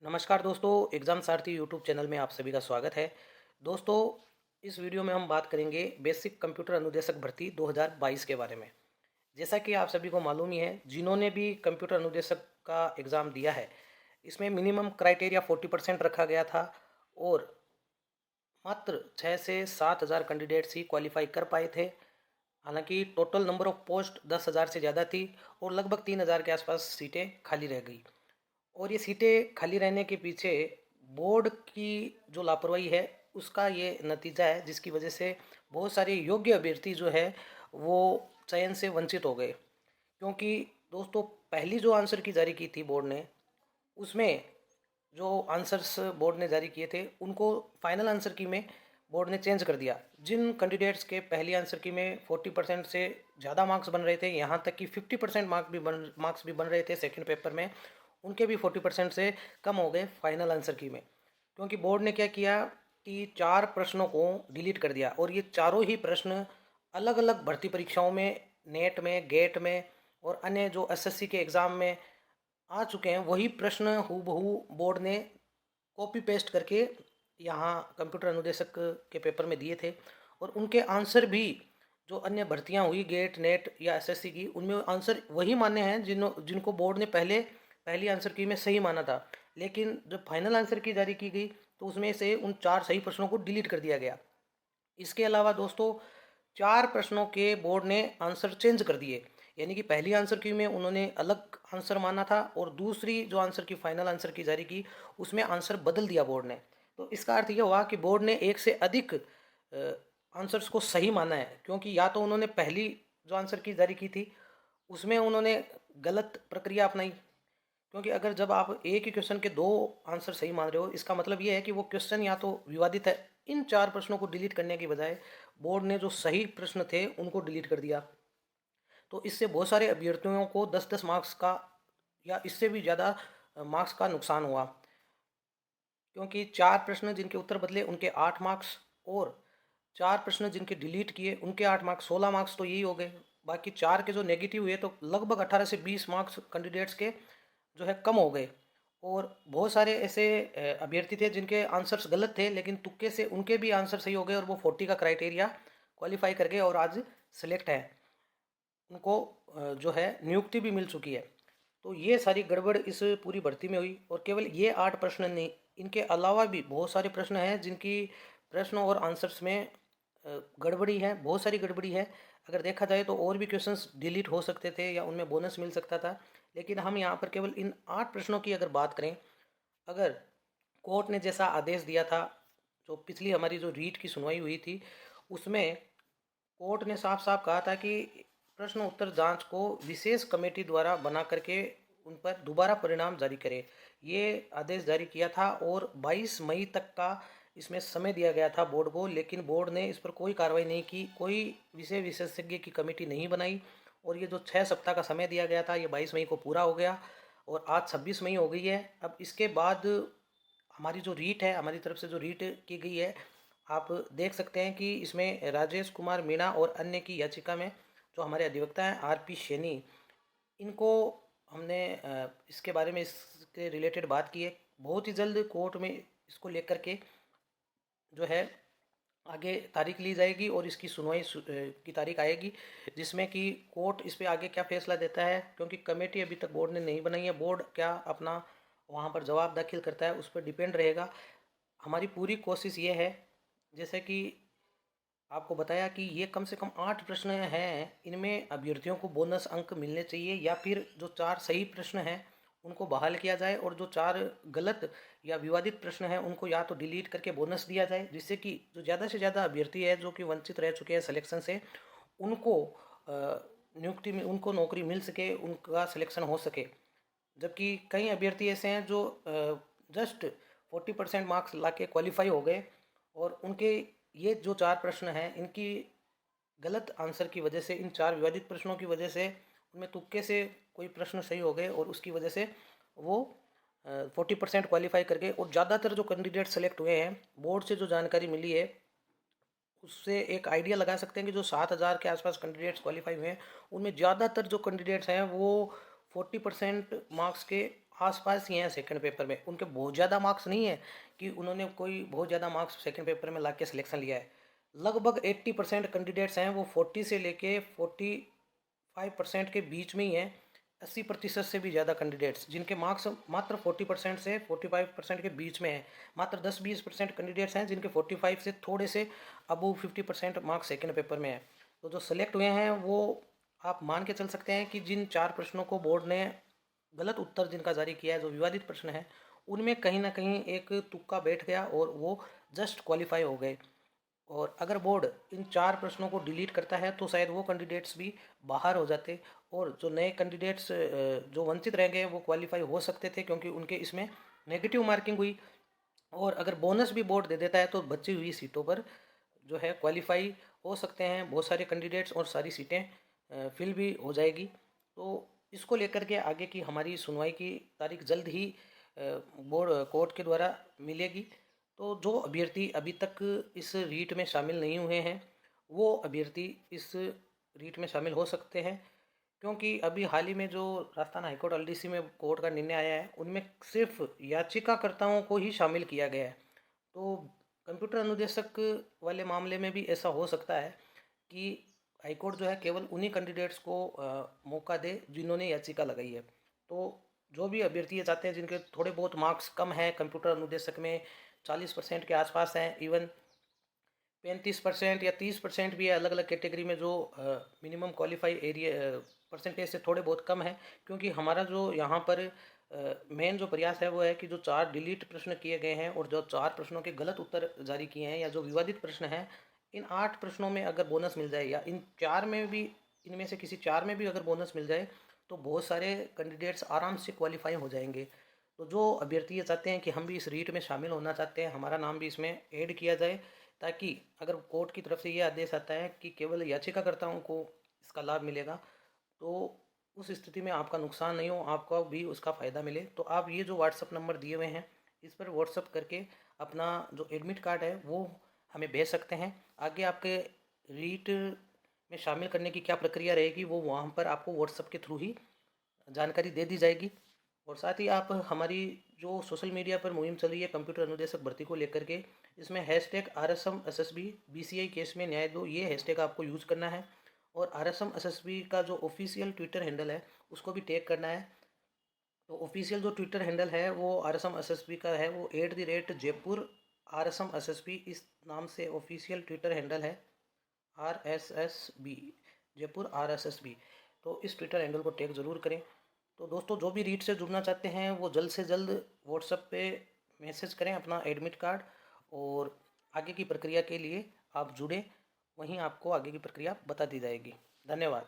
नमस्कार दोस्तों, एग्ज़ाम सारथी YouTube channel में आप सभी का स्वागत है। दोस्तों, इस वीडियो में हम बात करेंगे बेसिक कंप्यूटर अनुदेशक भर्ती 2022 के बारे में। जैसा कि आप सभी को मालूम ही है, जिन्होंने भी कंप्यूटर अनुदेशक का एग्ज़ाम दिया है, इसमें मिनिमम क्राइटेरिया 40% रखा गया था और मात्र 6 से 7 हज़ार कैंडिडेट्स ही क्वालिफाई कर पाए थे। हालांकि टोटल नंबर ऑफ पोस्ट 10,000 से ज़्यादा थी और लगभग 3,000 के आसपास सीटें खाली रह गई। और ये सीटें खाली रहने के पीछे बोर्ड की जो लापरवाही है उसका ये नतीजा है, जिसकी वजह से बहुत सारे योग्य अभ्यर्थी जो है वो चयन से वंचित हो गए। क्योंकि दोस्तों, पहली जो आंसर की जारी की थी बोर्ड ने, उसमें जो आंसर्स बोर्ड ने जारी किए थे उनको फाइनल आंसर की में बोर्ड ने चेंज कर दिया। जिन कैंडिडेट्स के पहली आंसर की में 40% से ज़्यादा मार्क्स बन रहे थे, यहाँ तक कि 50% मार्क्स भी बन रहे थे सेकंड पेपर में, उनके भी 40% से कम हो गए फाइनल आंसर की में। क्योंकि बोर्ड ने क्या किया कि 4 प्रश्नों को डिलीट कर दिया और ये चारों ही प्रश्न अलग अलग भर्ती परीक्षाओं में, नेट में, गेट में और अन्य जो एसएससी के एग्ज़ाम में आ चुके हैं, वही प्रश्न हूबहू बोर्ड ने कॉपी पेस्ट करके यहाँ कंप्यूटर अनुदेशक के पेपर में दिए थे। और उनके आंसर भी जो अन्य भर्तियां हुई गेट नेट या एसएससी की, उनमें आंसर वही माने हैं जिनको बोर्ड ने पहली आंसर की में सही माना था। लेकिन जब फाइनल आंसर की जारी की गई तो उसमें से उन 4 सही प्रश्नों को डिलीट कर दिया गया। इसके अलावा दोस्तों, 4 प्रश्नों के बोर्ड ने आंसर चेंज कर दिए। यानी कि पहली आंसर की में उन्होंने अलग आंसर माना था और दूसरी जो आंसर की फाइनल आंसर की जारी की उसमें आंसर बदल दिया बोर्ड ने। तो इसका अर्थ यह हुआ कि बोर्ड ने एक से अधिक आंसर्स को सही माना है। क्योंकि या तो उन्होंने पहली जो आंसर की जारी की थी उसमें उन्होंने गलत प्रक्रिया अपनाई। क्योंकि अगर जब आप एक ही क्वेश्चन के 2 आंसर सही मान रहे हो, इसका मतलब ये है कि वो क्वेश्चन या तो विवादित है। इन 4 प्रश्नों को डिलीट करने की बजाय बोर्ड ने जो सही प्रश्न थे उनको डिलीट कर दिया। तो इससे बहुत सारे अभ्यर्थियों को 10-10 मार्क्स का या इससे भी ज़्यादा मार्क्स का नुकसान हुआ। क्योंकि 4 प्रश्न जिनके उत्तर बदले उनके 8 मार्क्स और 4 प्रश्न जिनके डिलीट किए उनके 8 मार्क्स, 16 मार्क्स तो यही हो गए। बाकी 4 के जो नेगेटिव हुए तो लगभग 18 से 20 मार्क्स कैंडिडेट्स के जो है कम हो गए। और बहुत सारे ऐसे अभ्यर्थी थे जिनके आंसर्स गलत थे, लेकिन तुक्के से उनके भी आंसर सही हो गए और वो 40 का क्राइटेरिया क्वालिफाई कर गए और आज सेलेक्ट है। उनको जो है नियुक्ति भी मिल चुकी है। तो ये सारी गड़बड़ इस पूरी भर्ती में हुई। और केवल ये 8 प्रश्न नहीं, इनके अलावा भी बहुत सारे प्रश्न हैं जिनकी प्रश्न और आंसर्स में गड़बड़ी है, बहुत सारी गड़बड़ी है। अगर देखा जाए तो और भी क्वेश्चंस डिलीट हो सकते थे या उनमें बोनस मिल सकता था। लेकिन हम यहाँ पर केवल इन 8 प्रश्नों की अगर बात करें, अगर कोर्ट ने जैसा आदेश दिया था, जो पिछली हमारी जो रीट की सुनवाई हुई थी उसमें कोर्ट ने साफ साफ कहा था कि प्रश्न उत्तर जांच को विशेष कमेटी द्वारा बना करके उन पर दोबारा परिणाम जारी करे। ये आदेश जारी किया था और 22 मई तक का इसमें समय दिया गया था बोर्ड को। लेकिन बोर्ड ने इस पर कोई कार्रवाई नहीं की, कोई विषय विशेषज्ञ की कमेटी नहीं बनाई। और ये जो 6 सप्ताह का समय दिया गया था ये 22 मई को पूरा हो गया और आज 26 मई हो गई है। अब इसके बाद हमारी जो रीट है, हमारी तरफ से जो रीट की गई है, आप देख सकते हैं कि इसमें राजेश कुमार मीणा और अन्य की याचिका में जो हमारे अधिवक्ता हैं आरपी सैनी, इनको हमने इसके बारे में इसके रिलेटेड बात की है। बहुत ही जल्द कोर्ट में इसको लेकर के जो है आगे तारीख ली जाएगी और इसकी सुनवाई की तारीख आएगी, जिसमें कि कोर्ट इस पे आगे क्या फैसला देता है। क्योंकि कमेटी अभी तक बोर्ड ने नहीं बनाई है, बोर्ड क्या अपना वहाँ पर जवाब दाखिल करता है उस पर डिपेंड रहेगा। हमारी पूरी कोशिश ये है, जैसे कि आपको बताया कि ये कम से कम 8 प्रश्न हैं, इनमें अभ्यर्थियों को बोनस अंक मिलने चाहिए या फिर जो 4 सही प्रश्न हैं उनको बहाल किया जाए और जो 4 गलत या विवादित प्रश्न हैं उनको या तो डिलीट करके बोनस दिया जाए, जिससे कि जो ज़्यादा से ज़्यादा अभ्यर्थी है जो कि वंचित रह चुके हैं सिलेक्शन से, उनको नियुक्ति में, उनको नौकरी मिल सके, उनका सिलेक्शन हो सके। जबकि कई अभ्यर्थी ऐसे हैं जो जस्ट 40% मार्क्स ला के क्वालिफाई हो गए और उनके ये जो 4 प्रश्न हैं इनकी गलत आंसर की वजह से, इन 4 विवादित प्रश्नों की वजह से उनमें तुक्के से कोई प्रश्न सही हो गए और उसकी वजह से वो 40% क्वालिफाई कर गए। और ज़्यादातर जो कैंडिडेट सेलेक्ट हुए हैं, बोर्ड से जो जानकारी मिली है उससे एक आइडिया लगा सकते हैं कि जो 7,000 के आसपास कैंडिडेट्स क्वालिफाई हुए हैं उनमें ज़्यादातर जो कैंडिडेट्स हैं वो 40% मार्क्स के आसपास ही हैं सेकंड पेपर में, उनके बहुत ज़्यादा मार्क्स नहीं है कि उन्होंने कोई बहुत ज़्यादा मार्क्स सेकंड पेपर में ला के सिलेक्शन लिया है। लगभग 80% कैंडिडेट्स हैं वो 40 से लेके 45% के बीच में ही हैं। 80% से भी ज़्यादा कैंडिडेट्स जिनके मार्क्स मात्र 40% से 45% के बीच में हैं। मात्र 10-20% कैंडिडेट्स हैं जिनके 45 से थोड़े से अबव 50% मार्क्स सेकंड पेपर में है। तो जो सेलेक्ट हुए हैं वो आप मान के चल सकते हैं कि जिन 4 प्रश्नों को बोर्ड ने गलत उत्तर जिनका जारी किया है, जो विवादित प्रश्न है, उनमें कहीं ना कहीं एक तुक्का बैठ गया और वो जस्ट क्वालिफाई हो गए। और अगर बोर्ड इन 4 प्रश्नों को डिलीट करता है तो शायद वो कैंडिडेट्स भी बाहर हो जाते और जो नए कैंडिडेट्स जो वंचित रह गए वो क्वालिफाई हो सकते थे, क्योंकि उनके इसमें नेगेटिव मार्किंग हुई। और अगर बोनस भी बोर्ड दे देता है तो बची हुई सीटों पर जो है क्वालिफाई हो सकते हैं बहुत सारे कैंडिडेट्स और सारी सीटें फिल भी हो जाएगी। तो इसको लेकर के आगे की हमारी सुनवाई की तारीख जल्द ही बोर्ड कोर्ट के द्वारा मिलेगी। तो जो अभ्यर्थी अभी तक इस रीट में शामिल नहीं हुए हैं वो अभ्यर्थी इस रीट में शामिल हो सकते हैं, क्योंकि अभी हाल ही में जो राजस्थान हाईकोर्ट एलडीसी में कोर्ट का निर्णय आया है उनमें सिर्फ याचिकाकर्ताओं को ही शामिल किया गया है। तो कंप्यूटर अनुदेशक वाले मामले में भी ऐसा हो सकता है कि हाईकोर्ट जो है केवल उन्हीं कैंडिडेट्स को मौका दे जिन्होंने याचिका लगाई है। तो जो भी अभ्यर्थी ये चाहते हैं जिनके थोड़े बहुत मार्क्स कम हैं कंप्यूटर अनुदेशक में, 40% के आसपास हैं, इवन 35% या 30% भी है अलग अलग कैटेगरी में, जो मिनिमम क्वालिफाई एरिया परसेंटेज से थोड़े बहुत कम है। क्योंकि हमारा जो यहाँ पर मेन जो प्रयास है वो है कि जो 4 डिलीट प्रश्न किए गए हैं और जो 4 प्रश्नों के गलत उत्तर जारी किए हैं या जो विवादित प्रश्न हैं, इन 8 प्रश्नों में अगर बोनस मिल जाए या इन 4 में भी, इनमें से किसी 4 में भी अगर बोनस मिल जाए तो बहुत सारे कैंडिडेट्स आराम से क्वालिफाई हो जाएंगे। तो जो अभ्यर्थी ये चाहते हैं कि हम भी इस रीट में शामिल होना चाहते हैं, हमारा नाम भी इसमें ऐड किया जाए, ताकि अगर कोर्ट की तरफ से ये आदेश आता है कि केवल याचिकाकर्ताओं को इसका लाभ मिलेगा तो उस स्थिति में आपका नुकसान नहीं हो, आपको भी उसका फ़ायदा मिले। तो आप ये जो व्हाट्सअप नंबर दिए हुए हैं इस पर व्हाट्सअप करके अपना जो एडमिट कार्ड है वो हमें भेज सकते हैं। आगे आपके रीट में शामिल करने की क्या प्रक्रिया रहेगी वो वहाँ पर आपको व्हाट्सअप के थ्रू ही जानकारी दे दी जाएगी। और साथ ही आप हमारी जो सोशल मीडिया पर मुहिम चल रही है कंप्यूटर अनुदेशक भर्ती को लेकर के, इसमें हैशटैग RSM-SSB BCI केस में न्याय दो, ये हैशटैग आपको यूज़ करना है। और RSM-SSB का जो ऑफिशियल ट्विटर हैंडल है उसको भी टैग करना है। तो ऑफिशियल जो ट्विटर हैंडल है वो RSM-SSB का है, वो @जयपुर RSM-SSB इस नाम से ऑफिशियल ट्विटर हैंडल है। RSSB जयपुर RSSB, तो इस ट्विटर हैंडल को टैग ज़रूर करें। तो दोस्तों जो भी रीट से जुड़ना चाहते हैं वो जल्द से जल्द व्हाट्सएप पे मैसेज करें अपना एडमिट कार्ड, और आगे की प्रक्रिया के लिए आप जुड़ें, वहीं आपको आगे की प्रक्रिया बता दी जाएगी। धन्यवाद।